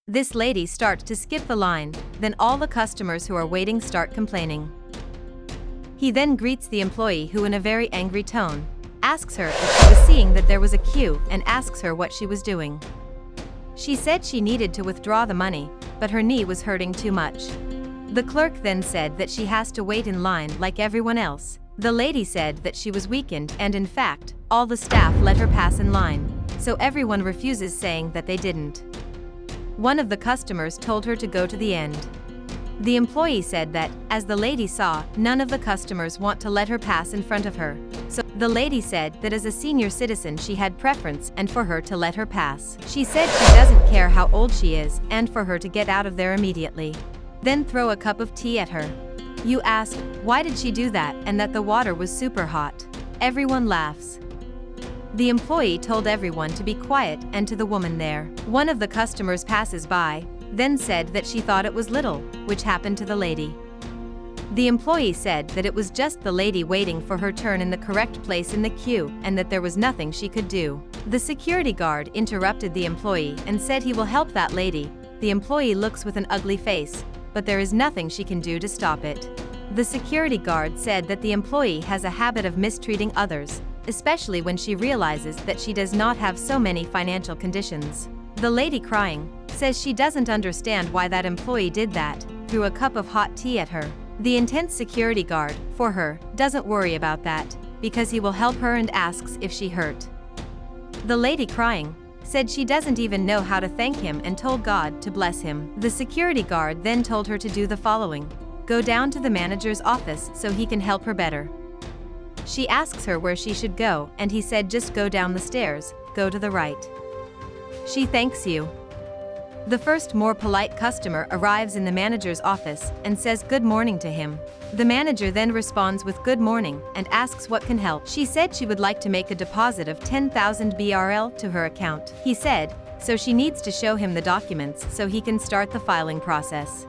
This lady starts to skip the line, then all the customers who are waiting start complaining. He then greets the employee who in a very angry tone asks her if she was seeing that there was a queue and asks her what she was doing. She said she needed to withdraw the money, but her knee was hurting too much. The clerk then said that she has to wait in line like everyone else. The lady said that she was weakened and in fact, all the staff let her pass in line, so everyone refuses saying that they didn't. One of the customers told her to go to the end. The employee said that, as the lady saw, none of the customers want to let her pass in front of her. So, the lady said that as a senior citizen she had preference and for her to let her pass. She said she doesn't care how old she is and for her to get out of there immediately. Then throw a cup of tea at her. You ask, why did she do that and that the water was super hot? Everyone laughs. The employee told everyone to be quiet and to the woman there. One of the customers passes by, then said that she thought it was little, which happened to the lady. The employee said that it was just the lady waiting for her turn in the correct place in the queue and that there was nothing she could do. The security guard interrupted the employee and said he will help that lady. The employee looks with an ugly face, but there is nothing she can do to stop it. The security guard said that the employee has a habit of mistreating others, especially when she realizes that she does not have so many financial conditions. The lady crying says she doesn't understand why that employee did that, threw a cup of hot tea at her. The intense security guard, for her, doesn't worry about that, because he will help her and asks if she hurt. The lady crying said she doesn't even know how to thank him and told God to bless him. The security guard then told her to do the following: go down to the manager's office so he can help her better. She asks her where she should go and he said just go down the stairs, go to the right. She thanks you. The first more polite customer arrives in the manager's office and says good morning to him. The manager then responds with good morning and asks what can help. She said she would like to make a deposit of 10,000 BRL to her account. He said, so she needs to show him the documents so he can start the filing process.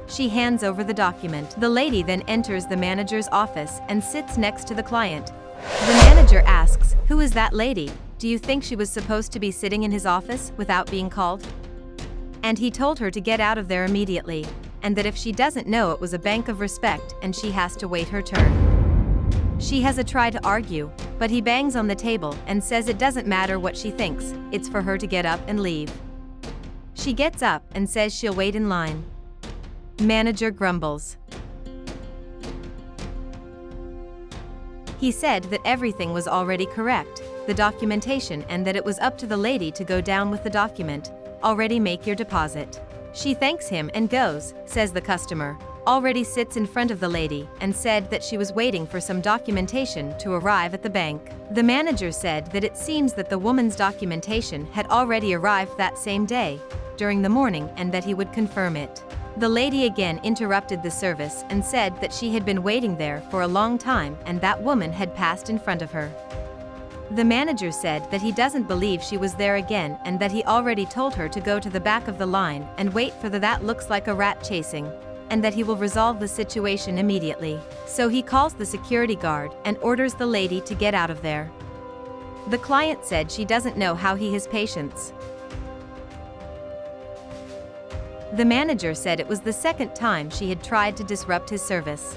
She hands over the document. The lady then enters the manager's office and sits next to the client. The manager asks, who is that lady? Do you think she was supposed to be sitting in his office without being called? And he told her to get out of there immediately, and that if she doesn't know it was a bank of respect and she has to wait her turn. She has a try to argue, but he bangs on the table and says it doesn't matter what she thinks, it's for her to get up and leave. She gets up and says she'll wait in line. Manager grumbles. He said that everything was already correct, the documentation, and that it was up to the lady to go down with the document. Already make your deposit. She thanks him and goes, says the customer. Already sits in front of the lady and said that she was waiting for some documentation to arrive at the bank. The manager said that it seems that the woman's documentation had already arrived that same day, during the morning, and that he would confirm it. The lady again interrupted the service and said that she had been waiting there for a long time and that woman had passed in front of her. The manager said that he doesn't believe she was there again and that he already told her to go to the back of the line and wait for the that looks like a rat chasing, and that he will resolve the situation immediately. So he calls the security guard and orders the lady to get out of there. The client said she doesn't know how he has patience. The manager said it was the second time she had tried to disrupt his service.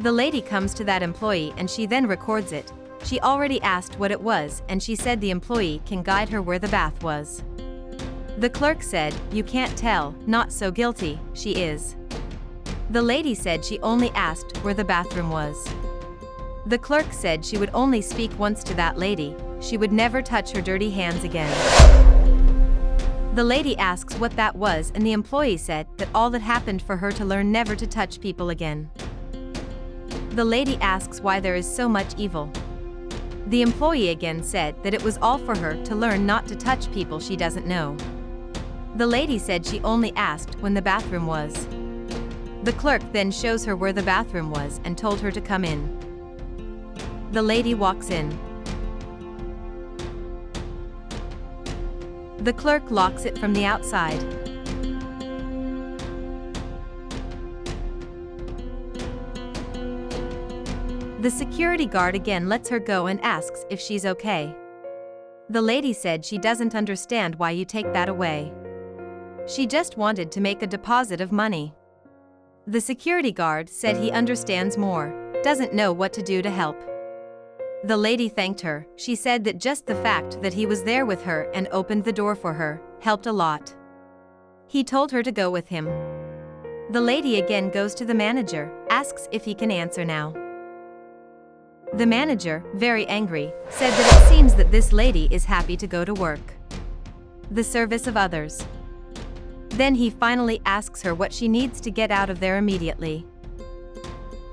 The lady comes to that employee and she then records it. She already asked what it was and she said the employee can guide her where the bath was. The clerk said, you can't tell, not so guilty, she is. The lady said she only asked where the bathroom was. The clerk said she would only speak once to that lady, she would never touch her dirty hands again. The lady asks what that was and the employee said that all that happened for her to learn never to touch people again. The lady asks why there is so much evil. The employee again said that it was all for her to learn not to touch people she doesn't know. The lady said she only asked when the bathroom was. The clerk then shows her where the bathroom was and told her to come in. The lady walks in. The clerk locks it from the outside. The security guard again lets her go and asks if she's okay. The lady said she doesn't understand why you take that away. She just wanted to make a deposit of money. The security guard said he understands more, doesn't know what to do to help. The lady thanked her. She said that just the fact that he was there with her and opened the door for her helped a lot. He told her to go with him. The lady again goes to the manager, asks if he can answer now. The manager, very angry, said that it seems that this lady is happy to go to work. The service of others. Then he finally asks her what she needs to get out of there immediately.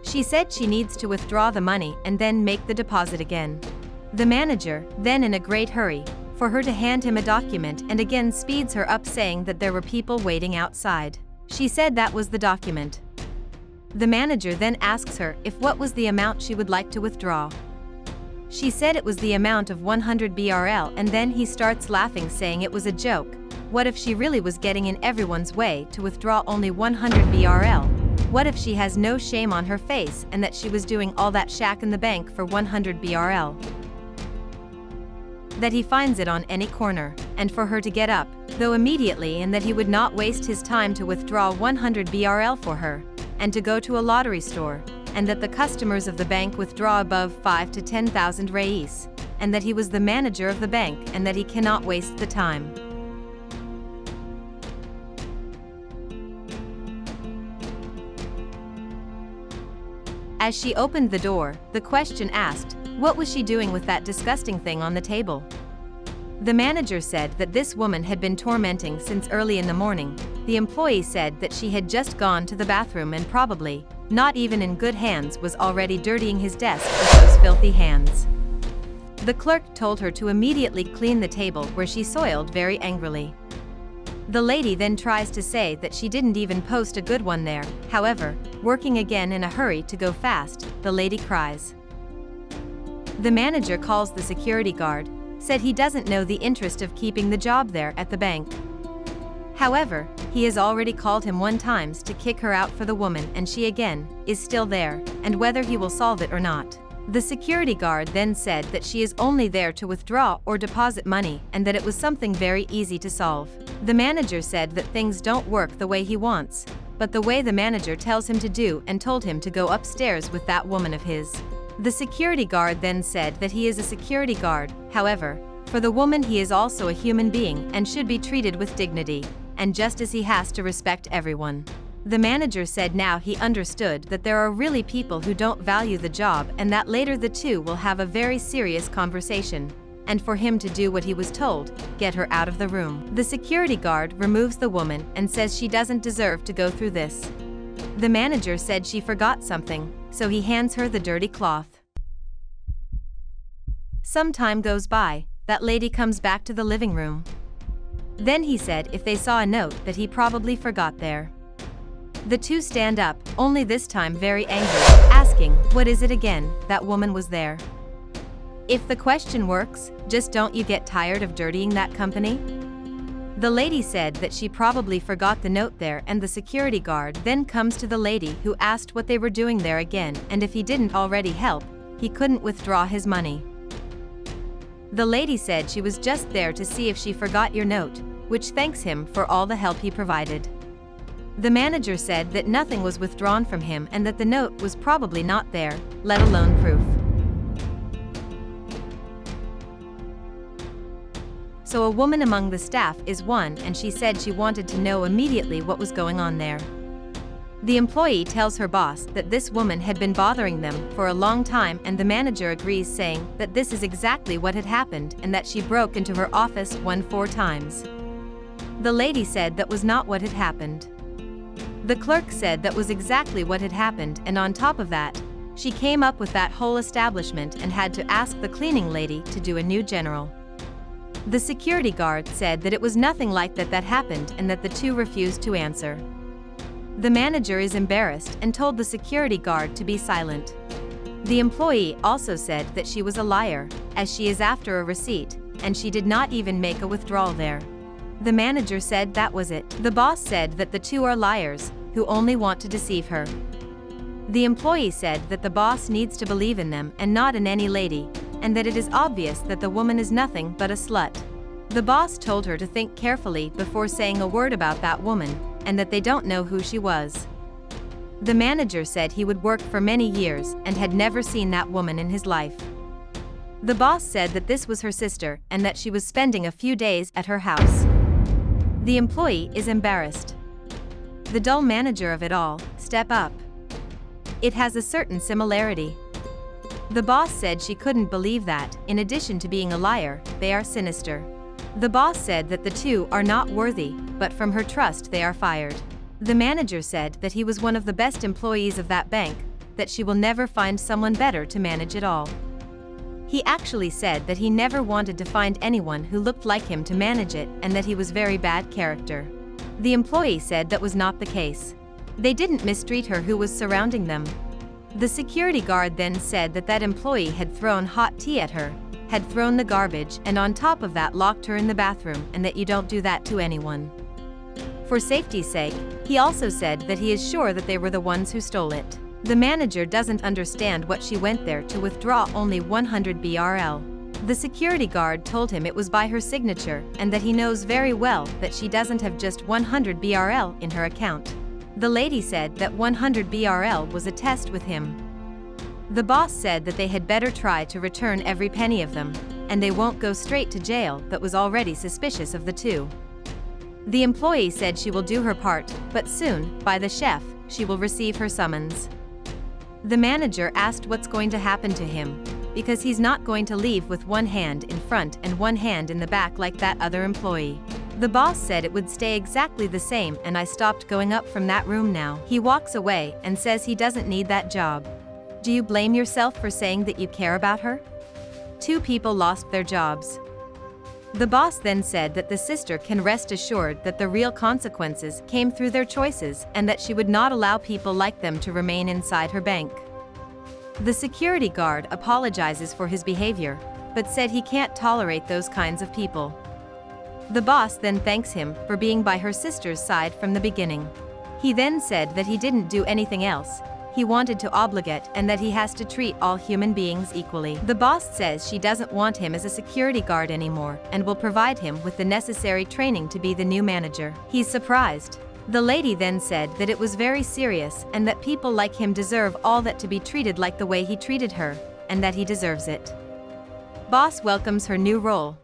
She said she needs to withdraw the money and then make the deposit again. The manager, then in a great hurry, for her to hand him a document and again speeds her up saying that there were people waiting outside. She said that was the document. The manager then asks her if what was the amount she would like to withdraw. She said it was the amount of 100 BRL and then he starts laughing saying it was a joke. What if she really was getting in everyone's way to withdraw only 100 BRL? What if she has no shame on her face and that she was doing all that shack in the bank for 100 BRL? That he finds it on any corner, and for her to get up, though immediately, and that he would not waste his time to withdraw 100 BRL for her, and to go to a lottery store, and that the customers of the bank withdraw above 5 to 10,000 reais, and that he was the manager of the bank and that he cannot waste the time. As she opened the door, the question asked, what was she doing with that disgusting thing on the table? The manager said that this woman had been tormenting since early in the morning. The employee said that she had just gone to the bathroom and probably, not even in good hands, was already dirtying his desk with those filthy hands. The clerk told her to immediately clean the table where she soiled very angrily. The lady then tries to say that she didn't even post a good one there. However, working again in a hurry to go fast, the lady cries. The manager calls the security guard, said he doesn't know the interest of keeping the job there at the bank. However, he has already called him 1 time to kick her out for the woman and she again is still there, and whether he will solve it or not. The security guard then said that she is only there to withdraw or deposit money and that it was something very easy to solve. The manager said that things don't work the way he wants, but the way the manager tells him to do, and told him to go upstairs with that woman of his. The security guard then said that he is a security guard, however, for the woman he is also a human being and should be treated with dignity, and just as he has to respect everyone. The manager said now he understood that there are really people who don't value the job and that later the two will have a very serious conversation, and for him to do what he was told, get her out of the room. The security guard removes the woman and says she doesn't deserve to go through this. The manager said she forgot something, so he hands her the dirty cloth. Some time goes by, that lady comes back to the living room. Then he said if they saw a note that he probably forgot there. The two stand up, only this time very angry, asking, what is it again? That woman was there. If the question works, just don't you get tired of dirtying that company? The lady said that she probably forgot the note there, and the security guard then comes to the lady who asked what they were doing there again, and if he didn't already help, he couldn't withdraw his money. The lady said she was just there to see if she forgot your note, which thanks him for all the help he provided. The manager said that nothing was withdrawn from him and that the note was probably not there, let alone proof. So a woman among the staff is one, and she said she wanted to know immediately what was going on there. The employee tells her boss that this woman had been bothering them for a long time, and the manager agrees, saying that this is exactly what had happened and that she broke into her office 4 times. The lady said that was not what had happened. The clerk said that was exactly what had happened, and on top of that, she came up with that whole establishment and had to ask the cleaning lady to do a new general. The security guard said that it was nothing like that happened and that the two refused to answer. The manager is embarrassed and told the security guard to be silent. The employee also said that she was a liar, as she is after a receipt, and she did not even make a withdrawal there. The manager said that was it. The boss said that the two are liars, who only want to deceive her. The employee said that the boss needs to believe in them and not in any lady, and that it is obvious that the woman is nothing but a slut. The boss told her to think carefully before saying a word about that woman, and that they don't know who she was. The manager said he would work for many years and had never seen that woman in his life. The boss said that this was her sister and that she was spending a few days at her house. The employee is embarrassed. The dull manager of it all, step up. It has a certain similarity. The boss said she couldn't believe that, in addition to being a liar, they are sinister. The boss said that the two are not worthy, but from her trust they are fired. The manager said that he was one of the best employees of that bank, that she will never find someone better to manage it all. He actually said that he never wanted to find anyone who looked like him to manage it and that he was very bad character. The employee said that was not the case. They didn't mistreat her who was surrounding them. The security guard then said that that employee had thrown hot tea at her, had thrown the garbage and on top of that locked her in the bathroom and that you don't do that to anyone. For safety's sake, he also said that he is sure that they were the ones who stole it. The manager doesn't understand what she went there to withdraw only 100 BRL. The security guard told him it was by her signature and that he knows very well that she doesn't have just 100 BRL in her account. The lady said that 100 BRL was a test with him. The boss said that they had better try to return every penny of them, and they won't go straight to jail that was already suspicious of the two. The employee said she will do her part, but soon, by the chef, she will receive her summons. The manager asked what's going to happen to him, because he's not going to leave with one hand in front and one hand in the back like that other employee. The boss said it would stay exactly the same and I stopped going up from that room now. He walks away and says he doesn't need that job. Do you blame yourself for saying that you care about her? 2 people lost their jobs. The boss then said that the sister can rest assured that the real consequences came through their choices and that she would not allow people like them to remain inside her bank. The security guard apologizes for his behavior, but said he can't tolerate those kinds of people. The boss then thanks him for being by her sister's side from the beginning. He then said that he didn't do anything else. He wanted to obligate and that he has to treat all human beings equally. The boss says she doesn't want him as a security guard anymore and will provide him with the necessary training to be the new manager. He's surprised. The lady then said that it was very serious and that people like him deserve all that to be treated like the way he treated her, and that he deserves it. Boss welcomes her new role.